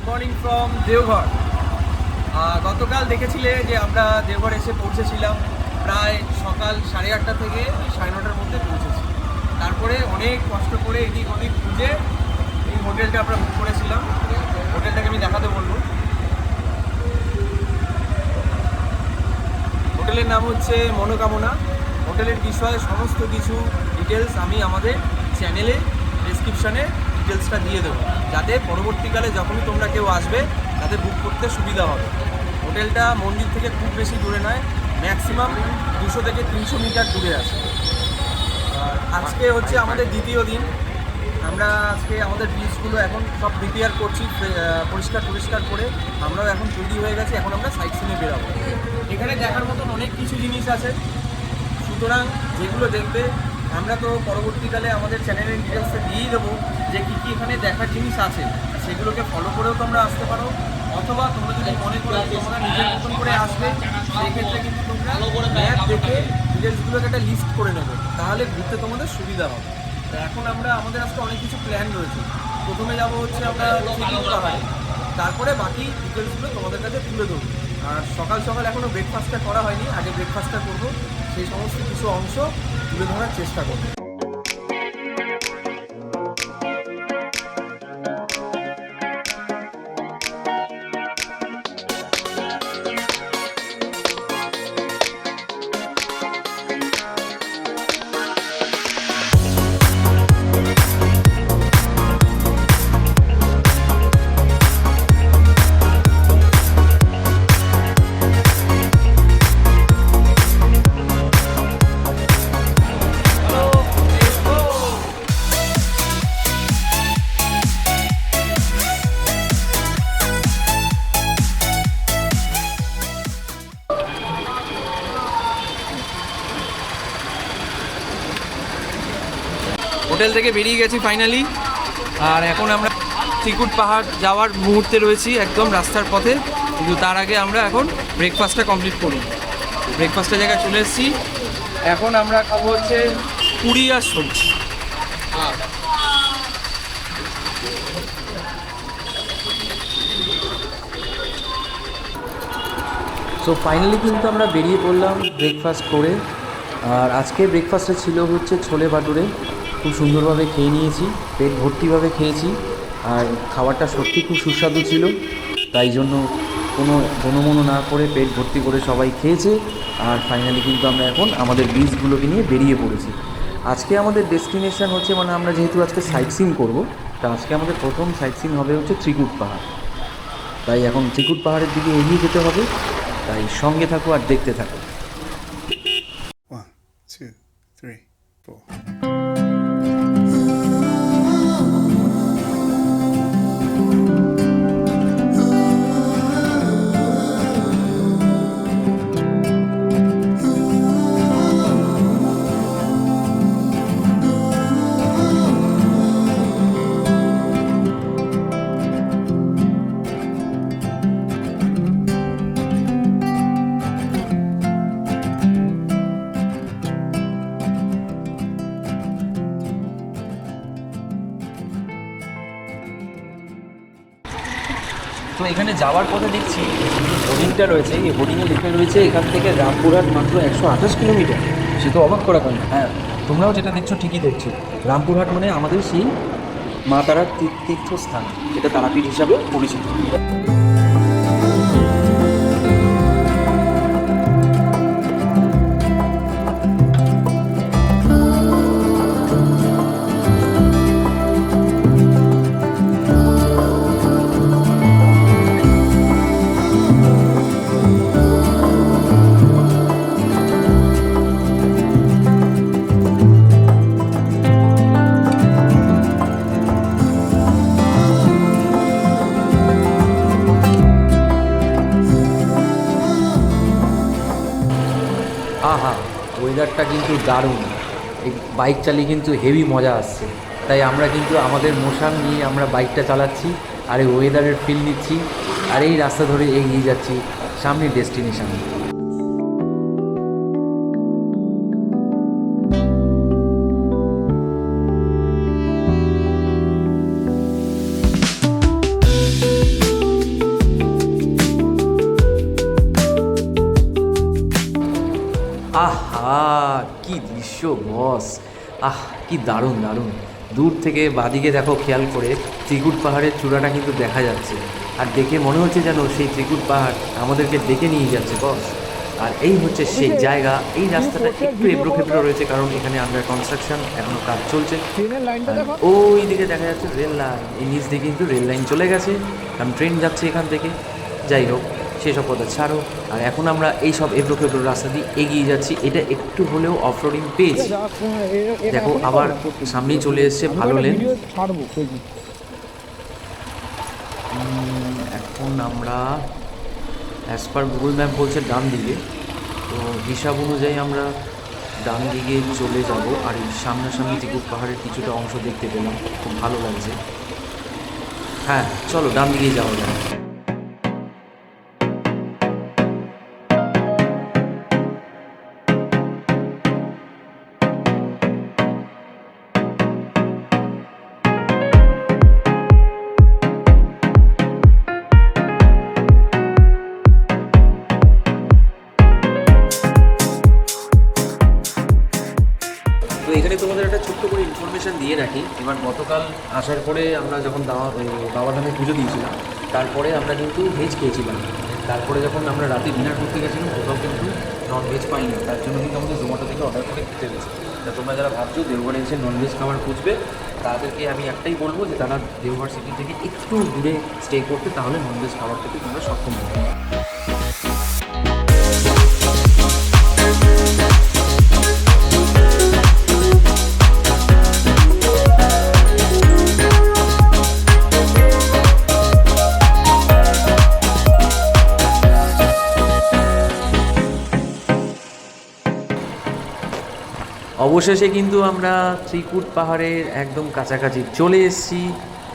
Morning from Deoghar. গতকাল দেখেছিলে যে আমরা দেওঘর এসে পৌঁছেছিলাম প্রায় সকাল 8:30 থেকে 9:30-র মধ্যে পৌঁছেছি। তারপরে অনেক কষ্ট করে এদিক ওদিক খুঁজে এই হোটেলটা আমরা বুক করেছিলাম। হোটেলটাকে আমি দেখাতে বলবো। হোটেলের নাম হচ্ছে মনোকামনা। হোটেলের বিষয়ে সমস্ত কিছু ডিটেলস আমি আমাদের চ্যানেলে ডেসক্রিপশানে ডিটেলসটা দিয়ে দেবো, যাতে পরবর্তীকালে যখনই তোমরা কেউ আসবে তাদের বুক করতে সুবিধা হবে। হোটেলটা মন্দির থেকে খুব বেশি দূরে নয়, ম্যাক্সিমাম 200 থেকে 300 মিটার দূরে আছে। আর আজকে হচ্ছে আমাদের দ্বিতীয় দিন। আমরা আজকে আমাদের বিচগুলো এখন সব প্রিপেয়ার করছি, পরিষ্কার করে আমরাও এখন তৈরি হয়ে গেছি। এখন আমরা সাইট সিনে বেরোবো। এখানে দেখার মতন অনেক কিছু জিনিস আছে, সুতরাং যেগুলো দেখবে আমরা তো পরবর্তীকালে আমাদের চ্যানেলের ডিটেলসে দিয়েই দেবো যে কী কী এখানে দেখার জিনিস আছে। সেগুলোকে ফলো করেও তোমরা আসতে পারো, অথবা তোমরা যদি মনে করো তোমরা নিজের মতন করে আসবে, সেক্ষেত্রে কিন্তু তোমরা ম্যাপ দেখে ডিটেলসগুলোকে একটা লিস্ট করে নেবে, তাহলে ঘুরতে তোমাদের সুবিধা হবে। তো এখন আমরা আমাদের আজকে অনেক কিছু প্ল্যান রয়েছে। প্রথমে যাবো হচ্ছে আমরা পাহাড়ে, তারপরে বাকি ডিটেলসগুলো তোমাদের কাছে তুলে দেবো। আর সকাল সকাল এখনও ব্রেকফাস্টটা করা হয়নি, আগে ব্রেকফাস্টটা করবো, সেই সমস্ত কিছু অংশ তুলে ধরার চেষ্টা করবো। হোটেল থেকে বেরিয়ে গেছি ফাইনালি, আর এখন আমরা ত্রিকুট পাহাড় যাওয়ার মুহূর্তে রয়েছি, একদম রাস্তার পথে। কিন্তু তার আগে আমরা এখন ব্রেকফাস্টটা কমপ্লিট করি। ব্রেকফাস্টের জায়গায় চলে এসেছি। এখন আমরা খাবো হচ্ছে পুরি আর সবজি। সো ফাইনালি কিন্তু আমরা বেরিয়ে পড়লাম ব্রেকফাস্ট করে। আর আজকে ব্রেকফাস্টে ছিল হচ্ছে ছোলে ভাটুরে। খুব সুন্দরভাবে খেয়ে নিয়েছি, পেট ভর্তিভাবে খেয়েছি। আর খাবারটা সত্যি খুব সুস্বাদু ছিল, তাই জন্য কোনো বনমনো না করে পেট ভর্তি করে সবাই খেয়েছে। আর ফাইনালি কিন্তু আমরা এখন আমাদের বিচগুলোকে নিয়ে বেরিয়ে পড়েছি। আজকে আমাদের ডেস্টিনেশন হচ্ছে, মানে আমরা যেহেতু আজকে সাইট সিন করবো, তা আজকে আমাদের প্রথম সাইট সিন হবে হচ্ছে ত্রিকুট পাহাড়। তাই এখন ত্রিকুট পাহাড়ের দিকে এগিয়ে যেতে হবে, তাই সঙ্গে থাকো আর দেখতে থাকো। 1, 2, 3, 4. তো এখানে যাওয়ার পথে দেখছি হোর্ডিংটা রয়েছে, এই হোর্ডিংয়ে লেখা রয়েছে এখান থেকে রামপুরহাট মাত্র 128 কিলোমিটার। সে তো অবাক করা কথা। হ্যাঁ, তোমরাও যেটা দেখছো ঠিকই দেখছো। রামপুরহাট মানে আমাদের সেই মা তারার তীর্থস্থান, যেটা তারাপীঠ হিসাবে পরিচিত। আহা, ওয়েদারটা কিন্তু দারুণ। এই বাইক চালিয়ে কিন্তু হেভি মজা আসছে। তাই আমরা কিন্তু আমাদের মোশান নিয়ে আমরা বাইকটা চালাচ্ছি, আর এই ওয়েদারের ফিল নিচ্ছি, আর এই রাস্তা ধরে এগিয়ে যাচ্ছি সামনের ডেস্টিনেশনে। দৃশ্য বস, কি দারুণ দারুণ। দূর থেকে বাদিকে দেখো খেয়াল করে ত্রিকুট পাহাড়ের চূড়াটা কিন্তু দেখা যাচ্ছে, আর দেখে মনে হচ্ছে যেন সেই ত্রিকুট পাহাড় আমাদেরকে ডেকে নিয়ে যাচ্ছে বস। আর এই হচ্ছে সেই জায়গা। এই রাস্তাটা একটু এবড়ো খেবড়ো রয়েছে কারণ এখানে আন্ডার কনস্ট্রাকশন, এখনো কাজ চলছে। ওই দিকে দেখা যাচ্ছে রেল লাইন, এই নিচ দিয়ে কিন্তু রেল লাইন চলে গেছে কারণ ট্রেন যাচ্ছে এখান থেকে। যাই হোক, সেসব কথা ছাড়ো। আর এখন আমরা এই সব এবড়ো খেবড়ো রাস্তা দিয়ে এগিয়ে যাচ্ছি। এটা একটু হলেও অফরোডিং পেয়েছি। দেখো আবার সামনেই চলে এসছে ভালো লেন। এখন আমরা অ্যাজ পার গুগল ম্যাপ বলছে ডান দিকে, তো হিসাব অনুযায়ী আমরা ডান দিকে চলে যাব। আর এই সামনাসামনি ত্রিকুট পাহাড়ের কিছুটা অংশ দেখতে পেলাম, খুব ভালো লাগছে। হ্যাঁ চলো ডান দিকেই যাওয়া যায়। তো এখানে তোমাদের একটা ছোট্ট করে ইনফরমেশান দিয়ে রাখি। এবার গতকাল আসার পরে আমরা যখন বাবাধামে পুজো দিয়েছিলাম, তারপরে আমরা কিন্তু ভেজ খেয়েছিলাম। তারপরে যখন আমরা রাতে ডিনার করতে গেছিলাম কোথাও কিন্তু ননভেজ পাইনি, তার জন্য কিন্তু আমাদের জোম্যাটো থেকে অর্ডার করে খেতে গেছি। তা তোমরা যারা ভাবছো দেওঘরে এসে ননভেজ খাবার খুঁজবে, তাদেরকে আমি একটাই বলবো যে তারা দেওঘর সিটি থেকে একটু দূরে স্টে করতে, তাহলে ননভেজ খাবার থেকে তোমরা সক্ষম হবে। অবশেষে কিন্তু আমরা ত্রিকুট পাহাড়ের একদম কাছাকাছি চলে এসেছি।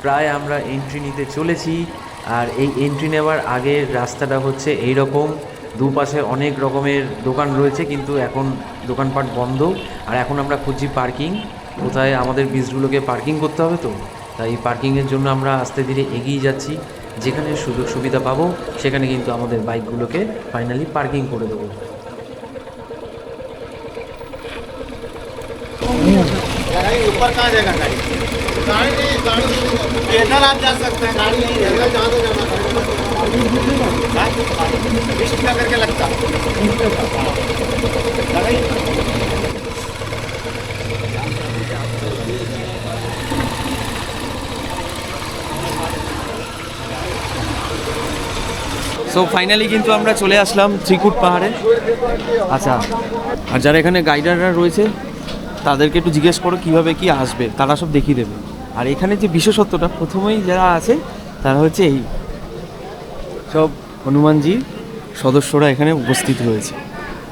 প্রায় আমরা এন্ট্রি নিতে চলেছি। আর এই এন্ট্রি নেওয়ার আগের রাস্তাটা হচ্ছে এই রকম, দুপাশে অনেক রকমের দোকান রয়েছে কিন্তু এখন দোকানপাট বন্ধ। আর এখন আমরা খুঁজছি পার্কিং, কোথায় আমাদের বিচগুলোকে পার্কিং করতে হবে। তো তাই পার্কিংয়ের জন্য আমরা আস্তে ধীরে এগিয়ে যাচ্ছি। যেখানে সুযোগ সুবিধা পাবো সেখানে কিন্তু আমাদের বাইকগুলোকে ফাইনালি পার্কিং করে দেবো। ऊपर कहाँ जाएगा गाड़ी? गाड़ी नहीं, गाड़ी पैदल आप जा सकते हैं, गाड़ी नहीं जाएगा। जहाँ तो जाना है 20 रुपया करके लगता। সো ফাইনালি কিন্তু আমরা চলে আসলাম ত্রিকুট পাহাড়ে। আচ্ছা, আর যারা এখানে গাইডাররা রয়েছে তাদেরকে একটু জিজ্ঞেস করো কীভাবে কি আসবে, তারা সব দেখিয়ে দেবে। আর এখানে যে বিশেষত্বটা প্রথমেই যারা আছে তারা হচ্ছে এই সব হনুমানজির সদস্যরা এখানে উপস্থিত রয়েছে।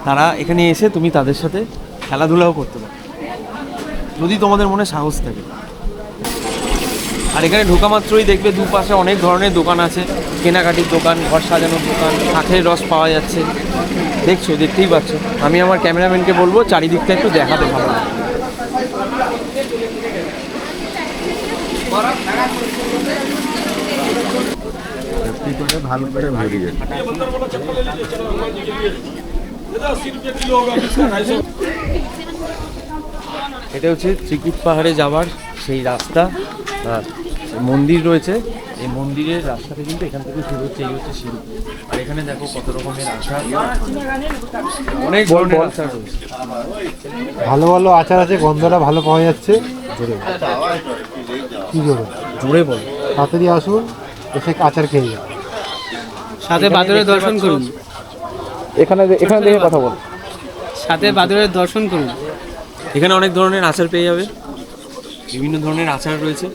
তারা এখানে এসে তুমি তাদের সাথে খেলাধুলাও করতে পারো যদি তোমাদের মনে সাহস থাকে। আর এখানে ঢোকা মাত্রই দেখবে দুপাশে অনেক ধরনের দোকান আছে, কেনাকাটির দোকান, ঘর সাজানোর দোকান, আখের রস পাওয়া যাচ্ছে। দেখছো, দেখতেই পাচ্ছ। আমি আমার ক্যামেরাম্যানকে বলবো চারিদিকটা একটু দেখাতে ভালো লাগে। ভালো করে ভাগি যায়। এটা হচ্ছে ত্রিকুট পাহাড়ে যাওয়ার সেই রাস্তা। আর মন্দির রয়েছে, এই মন্দিরের রাস্তাটা কিন্তু এখান থেকে শুরু হচ্ছে। এই হচ্ছে সিঁড়ি। আর এখানে দেখো কত রকমের আচার, অনেক ধরনের আচার রয়েছে। ভালো ভালো আচার আছে, গন্ধটা ভালো পাওয়া যাচ্ছে। কি জোরে জোরে বল, তাড়াতাড়ি আসুন, এসে আচার খেয়ে যান। সাথে বাদুড়ের দর্শন করুন। এখানে দেখে কথা বল। সাথে বাদুড়ের দর্শন করুন। এখানে অনেক ধরনের আচার পেয়ে যাবে, বিভিন্ন ধরনের আচার রয়েছে।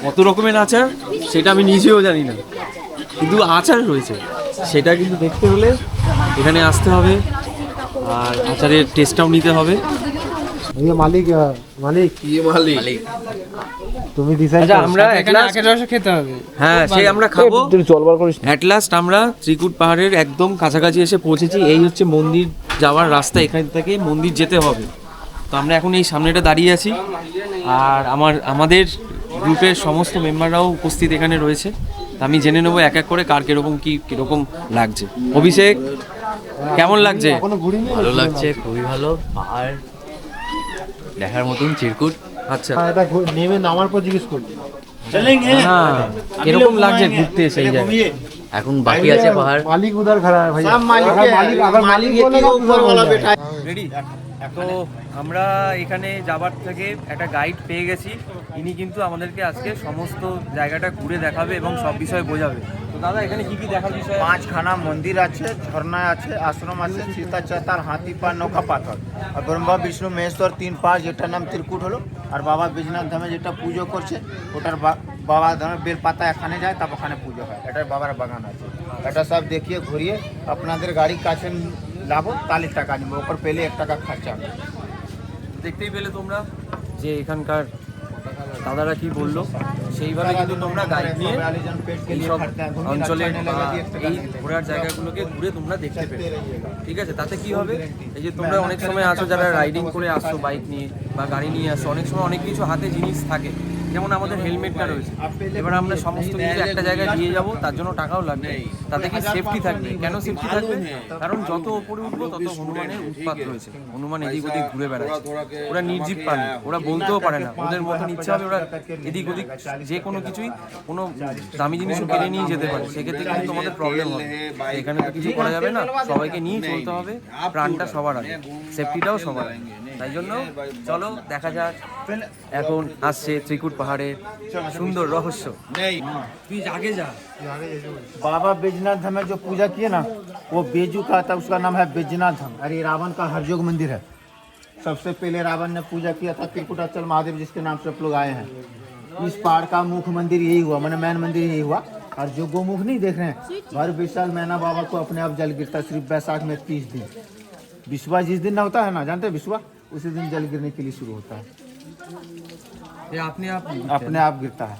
কত রকমের আচার সেটা আমি নিজেও জানি না, কিন্তু আচার রয়েছে। সেটা কিন্তু দেখতে হলে এখানে আসতে হবে আর আচারের টেস্টটাও নিতে হবে। মালিক মালিক মালিক তুমি ডিসাইড আচ্ছা, আমরা এখানে আখের রস খেতে হবে। হ্যাঁ, সেই আমরা খাবো। অ্যাট লাস্ট আমরা ত্রিকুট পাহাড়ের একদম কাছাকাছি এসে পৌঁছেছি। এই হচ্ছে মন্দির যাওয়ার রাস্তা, এখান থেকে মন্দির যেতে হবে। তো আমরা এখন এই সামনেটা দাঁড়িয়ে আছি। আর আমাদের গ্রুপের সমস্ত মেম্বাররাও উপস্থিত এখানে রয়েছে। আমি জেনে নেবো এক এক করে কার কীরকম লাগছে। অভিষেক, কেমন লাগছে? এখনো ঘুরিনি। ভালো লাগছে, খুবই ভালো। পাহাড় দেখার মতন, চিরকুট। আচ্ছা, এটা নেমে নামার পর জিজ্ঞেস করছি। না কিরকম লাগছে ঘুরতে সেই জায়গায়? এখন বাকি আছে পাহাড়। মালিক উধার খাড়া है ভাই। सब मालिक अगर है, मालिक अगर मालिक मालिक बोलेगा के तो ऊपर उधर वाला बोल बैठा जाएगा। है। রেডি? তো আমরা এখানে যাবার থেকে একটা গাইড পেয়ে গেছি। ইনি কিন্তু আমাদেরকে আজকে সমস্ত জায়গাটা ঘুরে দেখাবে এবং সব বিষয়ে বোঝাবে। তো দাদা এখানে কি কি দেখার বিষয়? পাঁচখানা মন্দির আছে, ঝর্ণা আছে, আশ্রম আছে, সীতা চাতার, হাতি পা, নৌকা পাথর, আর ব্রহ্মা বিষ্ণু মহেশ্বর তিন পাহাড়, যেটার নাম ত্রিকুট হলো। আর বাবা বিশ্বনাথ ধামে যেটা পুজো করছে ওটার বাবা ধামে বেলপাতা এখানে যায়, তারপর ওখানে পুজো হয়। এটার বাবার বাগান আছে। এটা সব দেখিয়ে ঘুরিয়ে আপনাদের গাড়ির কাছে লাভ 40 টাকা নিবে, ওপর পেলে 1 টাকা খরচা। দেখতেই পেলে তোমরা যে এখানকার দাদারা কি বললো, সেইভাবে কিন্তু তোমরা গাইড নিয়ে এইসব অঞ্চলের এই ঘোরার জায়গাগুলোকে ঘুরে তোমরা দেখতে পেলে। ঠিক আছে, তাতে কি হবে, এই যে তোমরা অনেক সময় আসো যারা রাইডিং করে আসছো বাইক নিয়ে বা গাড়ি নিয়ে আসো, অনেক সময় অনেক কিছু হাতে জিনিস থাকে, যেমন আমাদের হেলমেটটা রয়েছে। এবার আমরা সমস্ত কিছু একটা জায়গায় দিয়ে যাব, তার জন্য টাকাও লাগবে। তাতে কি সেফটি থাকবে? কেন সেফটি থাকবে? কারণ যত ওপরে উঠবো তত হনুমানের উৎপাত রয়েছে। হনুমান এদিক ওদিক ঘুরে বেড়াচ্ছে, ওরা নির্জীব প্রাণী, ওরা বলতেও পারে না, ওদের মতন ইচ্ছা হবে ওরা এদিক ওদিক যে কোনো কিছুই, কোনো দামি জিনিসও কেড়ে নিয়ে যেতে পারে। সেক্ষেত্রে কিন্তু তোমাদের প্রবলেম হবে। এখানে তো কিছু করা যাবে না, সবাইকে নিয়ে চলতে হবে, প্রাণটা সবার আগে, সেফটিটাও সবার আগে। তাই জন্য চলো দেখা যাক এখন আসছে ত্রিকুট পাহাড়ের সুন্দর রহস্য। তুই আগে যা। बाबा बैजनाथ धाम में जो पूजा किए ना, वो बेजू का था, उसका नाम है बैजनाथ धाम। और ये रावण का हरजोग मंदिर है। सबसे पहले रावण ने पूजा किया था त्रिकुटाचल महादेव, जिसके नाम से आप लोग आए हैं। इस पहाड़ का मुख्य मंदिर यही हुआ, मैंने मैन मंदिर यही हुआ। और जो गोमुख नहीं देख रहे हैं, भर विशाल मैना बाबा को अपने आप जल गिरता है, सिर्फ बैसाख में 30 दिन। विश्वा जिस दिन ना होता है ना, जानते हैं विश्वा, उसी दिन जल गिरने के लिए शुरू होता है, ये अपने आप गिरता है।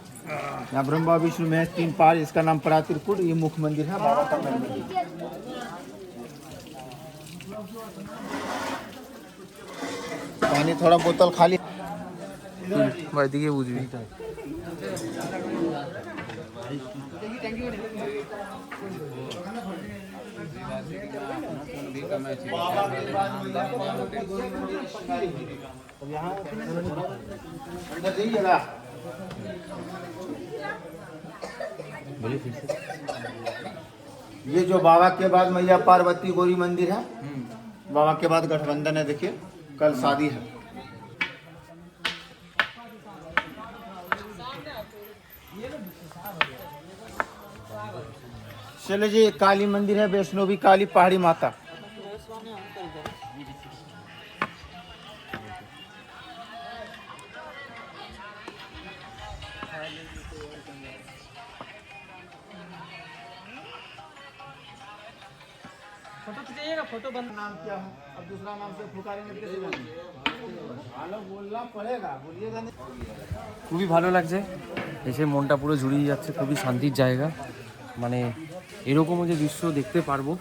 यहाँ ब्रह्मा विष्णु महेश तीन पहाड़, इसका नाम पड़ा त्रिकुट। ये मुख्य मंदिर है बाबा का मेन मंदिर। पानी थोड़ा बोतल खाली দিকে বুঝবি। अंदर जाइएगा। ये जो बाबा के बाद मैया पार्वती गौरी मंदिर है, बाबा के बाद गठबंधन है। देखिए कल शादी है। चले जी, काली मंदिर है, वैष्णवी काली पहाड़ी माता। फोटो बंद। नाम क्या है? अब दूसरा नाम से पुकारेंगे तो कैसे जानेंगे? ভালো बोलना पड़ेगा, बोलिएगा नहीं। খুবই ভালো লাগছে, এসে মনটা পুরো জুড়িয়ে যাচ্ছে। খুবই শান্তির জায়গা, মানে এরকমও যে দৃশ্য দেখতে পারবো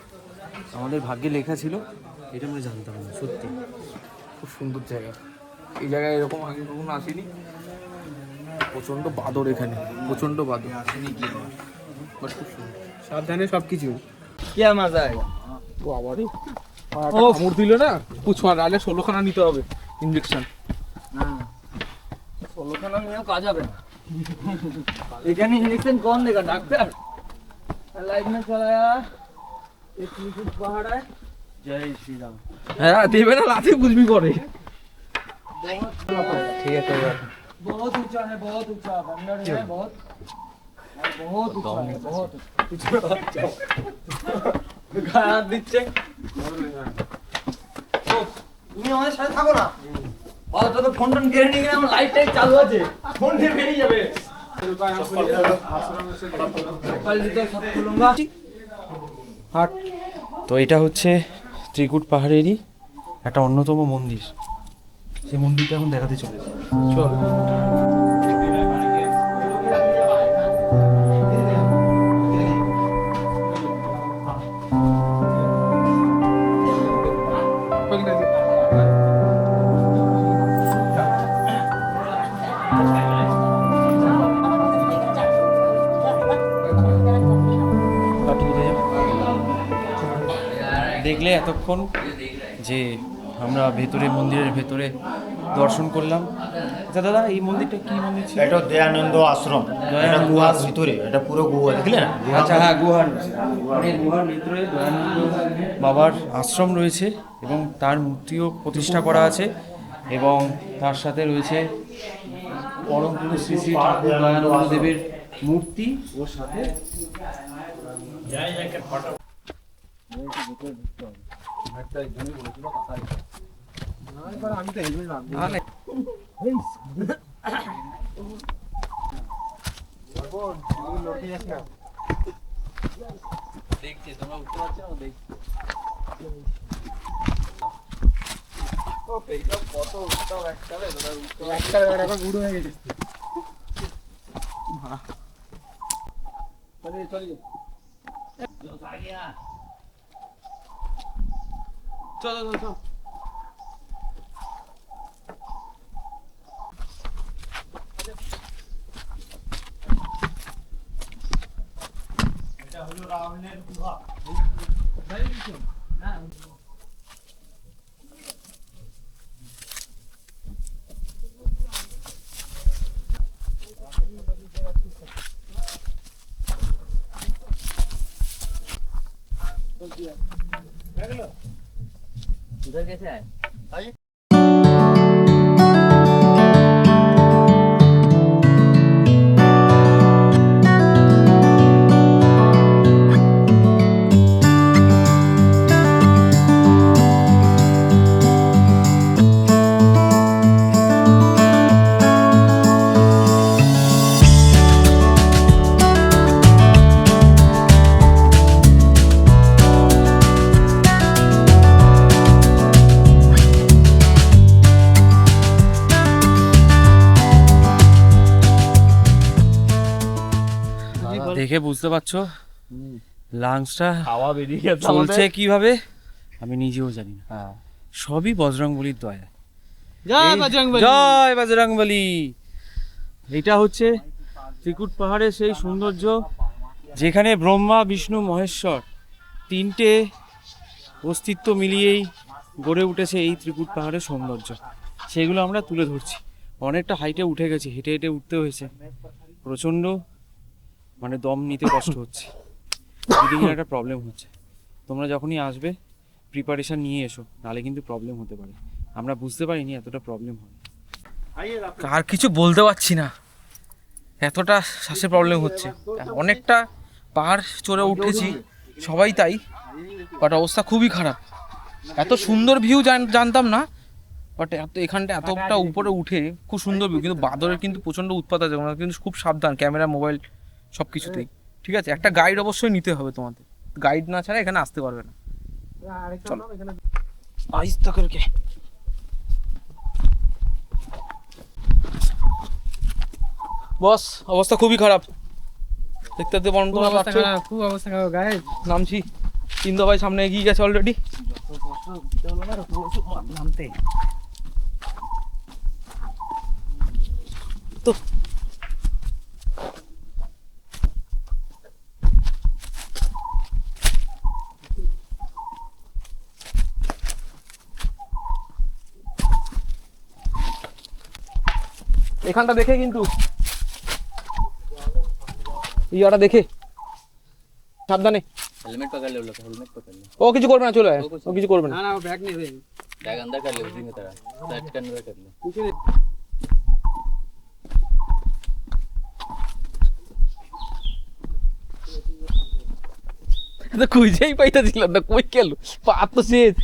আমাদের ভাগ্যে লেখা ছিল, এটা আমরা জানতাম না। সত্যি খুব সুন্দর জায়গা। এই জায়গায় এরকম আগে কখনো আসিনি। প্রচণ্ড বাদর, এখানে প্রচণ্ড বাদর। বাট খুব সুন্দর, সাবধানে সব কিছু। क्या मजा है? কামড় দিল না পুছমার, আলে 16খানা নিতে হবে ইনজেকশন। 16খানা নিয়েও কাজ হবে না। এখানে ইঞ্জেকশন कौन देगा? डॉक्टर लाइफ में चलाया एक त्रिकुट पहाड़ है। जय श्री राम। হ্যাঁ দেবে না, লাথি বুঝবি করে। ঠিক আছে, बहुत ऊंचा है, बहुत ऊंचा बंदर है, बहुत बहुत ऊंचा है, बहुत গায়ে দিচ্ছে। তুমি আমাদের সাথে থাকো না, অত তো ফোন টোন কেড়ে নিয়ে গেলে আমার লাইট টাইট চালু আছে, ফোন দিয়ে বেরিয়ে যাবে। তো এটা হচ্ছে ত্রিকুট পাহাড়েরই একটা অন্যতম মন্দির। সেই মন্দিরটা এখন দেখাতে চলেছে। চল। দেখলে এতক্ষণ যে আমরা ভেতরে মন্দিরের ভেতরে দর্শন করলাম। আচ্ছা দাদা, এই মন্দিরটা কি মন্দির ছিল? এটা দয়ানন্দ আশ্রম, এটা গুহার ভিতরে, এটা পুরো গুহা দেখলে না? আচ্ছা হ্যাঁ, গুহার গুহার ভিতরে দয়ানন্দ বাবার আশ্রম রয়েছে এবং তার মূর্তিও প্রতিষ্ঠা করা আছে এবং তার সাথে রয়েছে পরম গুরু শ্রী শ্রী ঠাকুর দয়ানন্দ দেবের মূর্তি ওর সাথে। उधर कैसे आए? দেখে বুঝতে পারছো লাংসটা হাওয়া বেরিয়ে গেছে চলছে কিভাবে আমি নিজেও জানি না। সবই বজরংবলীর দয়া। জয় বজরংবলী। জয় বজরংবলী। এটা হচ্ছে ত্রিকুট পাহাড়ের সেই সৌন্দর্য যেখানে ব্রহ্মা বিষ্ণু মহেশ্বর তিনটে অস্তিত্ব মিলিয়েই গড়ে উঠেছে এই ত্রিকুট পাহাড়ের সৌন্দর্য। সেগুলো আমরা তুলে ধরছি। অনেকটা হাইটে উঠে গেছি, হেঁটে হেঁটে উঠতে হয়েছে, প্রচণ্ড মানে দম নিতে কষ্ট হচ্ছে, ব্রিদিংয়ের একটা প্রবলেম হচ্ছে। তোমরা যখনই আসবে প্রিপারেশন নিয়ে এসো, নাহলে কিন্তু প্রবলেম হতে পারে। আমরা বুঝতে পারিনি এতটা প্রবলেম হয়। আর কিছু বলতে পারছি না, এতটা শ্বাসে প্রবলেম হচ্ছে। অনেকটা পাহাড় চড়ে উঠেছি সবাই তাই, বাট অবস্থা খুবই খারাপ। এত সুন্দর ভিউ জানতাম না, বাট এখানটা এতটা উপরে উঠে খুব সুন্দর ভিউ, কিন্তু বাদরের কিন্তু প্রচণ্ড উৎপাত আছে। ওনারা কিন্তু খুব সাবধান, ক্যামেরা মোবাইল সব কিছুতেই। ঠিক আছে, একটা গাইড অবশ্যই নিতে হবে তোমাদের, গাইড না ছাড়া এখানে আসতে পারবে না। চলো আস্তে করে। বস অবস্থা খুবই খারাপ, দেখতে দেখতে বন্ধ খুব অবস্থা খারাপ গায়ে। নামছি, তিনদা ভাই সামনে এগিয়ে গেছে অলরেডি। নামতে তো এখানটা দেখে, কিন্তু ইয়াটা দেখে সাবধানে। हेलमेट पकड़ ले, लोग हेलमेट पकड़ ले। ও কিছু করবে না, চলে আয়, ও কিছু করবে না। না না ব্যাগ নেই রে, बैग अंदर कर ले, उसी में तरह सर्च करने कर ले। তো খুঁজেই পাইতেছিলাম না, কই গেল পা তো শেষ।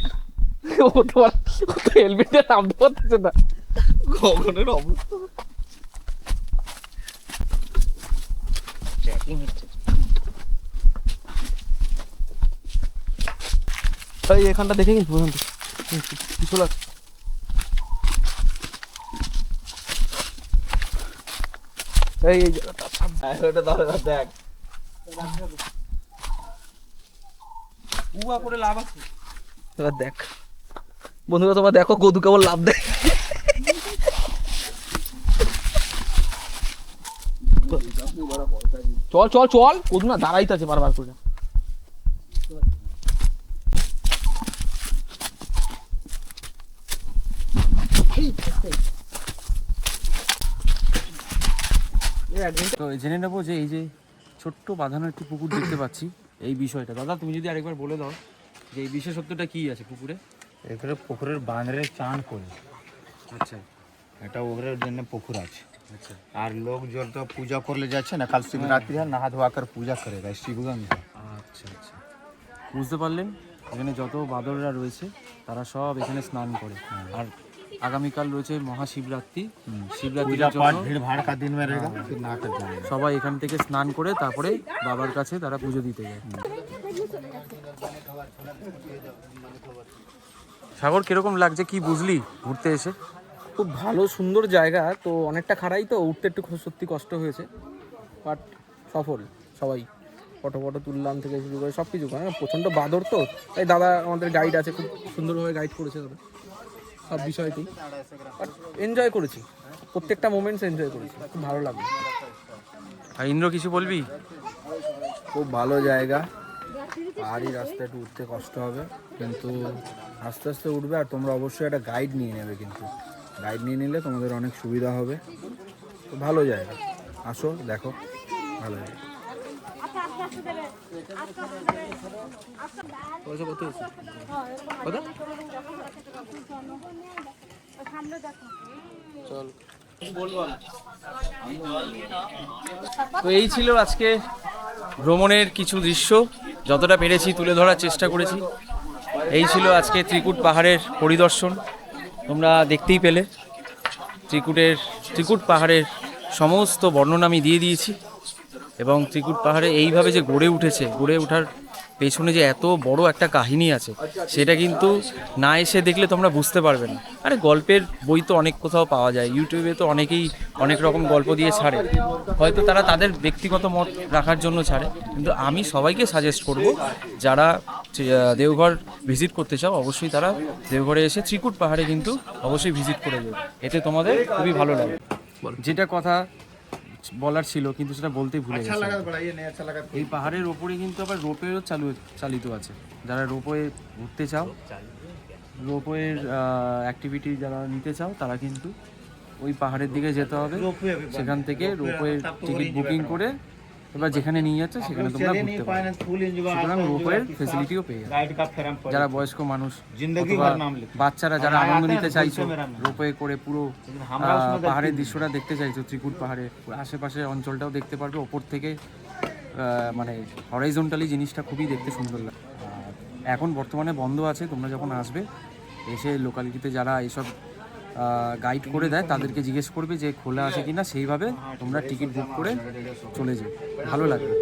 ও তো হেলমেটে নামতে পারতেছে না। গগনের অবস্থা ट्रैकिंग হচ্ছে। এই এখানটা দেখে কিন্তু কিছু লাগ। এই ওটা দাঁড়া দেখ, উয়া করে লাভ আছে। এবার দেখ বন্ধুরা, তোমরা দেখো গদু কেবল লাভ দেয়। চল চল চল, গদু না দাঁড়াইতে আছে বারবার করে। তো জেনে নেবো যে এই যে ছোট্ট বাঁধানো একটি পুকুর দেখতে পাচ্ছি, এই বিষয়টা দাদা তুমি যদি আরেকবার বলে দাও যে এই বিশেষত্বটা কি আছে পুকুরে? এখানে পুকুরের বাঁধরে চান করে, আচ্ছা এটা ওগরের জন্য পুকুর আছে। আচ্ছা আর লোক जो तो पूजा করলে যাচ্ছে না, কাল শিবরাত্রি है, नहा धोआ कर पूजा करेगा शिवगंज में। আচ্ছা আচ্ছা, বুঝতে পারলেন, এখানে যত বাদররা রয়েছে তারা সব এখানে স্নান করে। আর আগামীকাল রয়েছে মহাশিবরাত্রি, শিবরাত্রির पूजा पाठ জন্য भीड़ भाड़ का दिन में रहेगा, फिर नहा कर जाएंगे। সবাই এখান থেকে স্নান করে তারপরে বাবার কাছে তারা পুজো দিতে যায়। সাগর কিরকম লাগছে, কি বুঝলি ঘুরতে এসে? খুব ভালো সুন্দর জায়গা, তো অনেকটা খাড়াই, তো উঠতে একটু সত্যি কষ্ট হয়েছে, বাট সফল সবাই। ফটো তুললাম থেকে শুরু করে সব কিছু, কারণ প্রচণ্ড বাদর তো, তাই দাদা আমাদের গাইড আছে, খুব সুন্দরভাবে গাইড করেছে দাদা সব বিষয়তেই। বাট এনজয় করেছি, প্রত্যেকটা মোমেন্টস এনজয় করেছি, খুব ভালো লাগলো। আর ইন্দ্র কিছু বলবি? খুব ভালো জায়গা, পাহাড়ি রাস্তা একটু উঠতে কষ্ট হবে, কিন্তু আস্তে আস্তে উঠবে। আর তোমরা অবশ্যই একটা গাইড নিয়ে নেবে, কিন্তু গাইড নিয়ে নিলে তোমাদের অনেক সুবিধা হবে। তো ভালো জায়গা, আসো দেখো, ভালো জায়গা। পয়সা কত হয়েছে? কত? চল। তো এই ছিল আজকে ভ্রমণের কিছু দৃশ্য, যতটা পেরেছি তুলে ধরার চেষ্টা করেছি। এই ছিল আজকে ত্রিকুট পাহাড়ের পরিদর্শন, তোমরা দেখতেই পেলে। ত্রিকুট পাহাড়ের সমস্ত বর্ণনা আমি দিয়ে দিয়েছি, এবং ত্রিকুট পাহাড়ে এইভাবে যে গড়ে উঠেছে, গড়ে ওঠার পেছনে যে এত বড় একটা কাহিনী আছে, সেটা কিন্তু না এসে দেখলে তোমরা বুঝতে পারবে না। আরে গল্পের বই তো অনেক কোথাও পাওয়া যায়, ইউটিউবে তো অনেকেই অনেক রকম গল্প দিয়ে ছাড়ে, হয়তো তারা তাদের ব্যক্তিগত মত রাখার জন্য ছাড়ে, কিন্তু আমি সবাইকে সাজেস্ট করব যারা দেওঘর ভিজিট করতে চাও অবশ্যই তারা দেওঘরে এসে ত্রিকুট পাহাড়ে কিন্তু অবশ্যই ভিজিট করে যাও, এতে তোমাদের খুবই ভালো লাগে। যেটা কথা বলার ছিল কিন্তু সেটা বলতেই ভুলে গেছি, এই পাহাড়ের ওপরে কিন্তু আবার রোপওয়েও চালিত আছে। যারা রোপওয়ে ঘুরতে চাও, রোপওয়ের অ্যাক্টিভিটি যারা নিতে চাও, তারা কিন্তু ওই পাহাড়ের দিকে যেতে হবে, সেখান থেকে রোপওয়ের টিকিট বুকিং করে এবার যেখানে নিয়ে যাচ্ছে সেখানে তোমরা ঘুরতে পারো। সুতরাং রোপওয়ের ফেসিলিটিও পেয়ে যাবে। যারা বয়স্ক মানুষ অথবা বাচ্চারা যারা আনন্দ নিতে চাইছো, রোপওয়ে করে পুরো পাহাড়ের দৃশ্যটা দেখতে চাইছো, ত্রিকুট পাহাড়ে আশেপাশের অঞ্চলটাও দেখতে পারবে ওপর থেকে, মানে হরাইজন্টালি জিনিসটা খুবই দেখতে সুন্দর লাগে। এখন বর্তমানে বন্ধ আছে, তোমরা যখন আসবে এসে লোকালিটিতে যারা এইসব গাইড করে দেয় তাদেরকে জিজ্ঞেস করবে যে খোলা আছে কিনা, সেইভাবে তোমরা টিকিট বুক করে চলে যাও, ভালো লাগবে।